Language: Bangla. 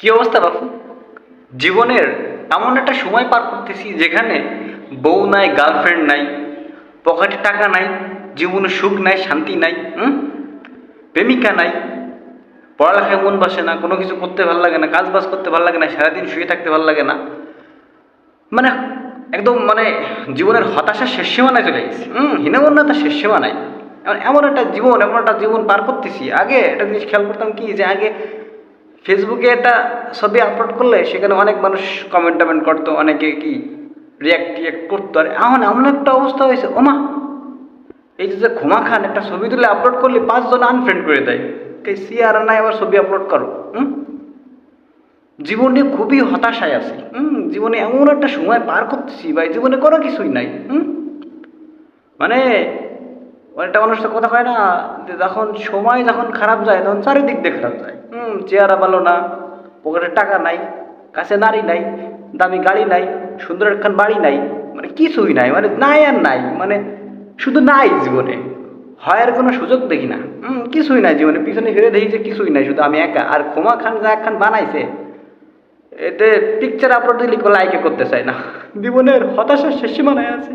কি অবস্থা বাপু? জীবনের এমন একটা সময় পার করতেছি যেখানে বউ নাই, গার্লফ্রেন্ড নাই, পকেটে টাকা নাই, জীবনে সুখ নাই, শান্তি নাই, প্রেমিকা নাই, পড়ালেখায় মন বসে না, কোনো কিছু করতে ভালো লাগে না, কাজ বাজ করতে ভালো লাগে না, সারাদিন শুয়ে থাকতে ভালো লাগে না। মানে একদম জীবনের হতাশার শেষ সীমানায় চলে গেছি। হীনমন্যতার শেষ সীমানায়। এমন একটা জীবন পার করতেছি। আগে একটা জিনিস খেয়াল করতাম কি, যে আগে ফেসবুকে একটা ছবি আপলোড করলে সেখানে অনেক মানুষ কমেন্ট টমেন্ট করতো, অনেকে কি রিয়াক্ট করতো। আর এখন এমন একটা অবস্থা হয়েছে, ওমা, এই যে ক্ষমা খান একটা ছবি তুলে আপলোড করলে 5 জন আনফ্রেন্ড করে দেয়। সি আর নাই, আবার ছবি আপলোড করো। জীবনে খুবই হতাশায় আছি। জীবনে এমন একটা সময় পার করতেছি ভাই, জীবনে কোনো কিছুই নাই। মানে একটা মানুষ তো কথা কয় না, যে যখন খারাপ যায় তখন চারিদিক দিয়ে খারাপ যায়। চেহারা ভালো না, পকেটে টাকা নাই, কাছে নারী নাই, দামি গাড়ি নাই, সুন্দর একখান বাড়ি নাই, কিছুই নাই, নাই আর নাই, শুধু নাই জীবনে। হয় আর কোনো সুযোগ দেখি না। কিছুই নাই জীবনে, পিছনে ফিরে দেখি যে কিছুই নাই, শুধু আমি একা। আর ক্ষমা খান যা একখান বানাইছে, এতে পিকচার আপলোড দিলে লাইকে করতে চায় না। জীবনের হতাশার শেষ সীমানায় আছে।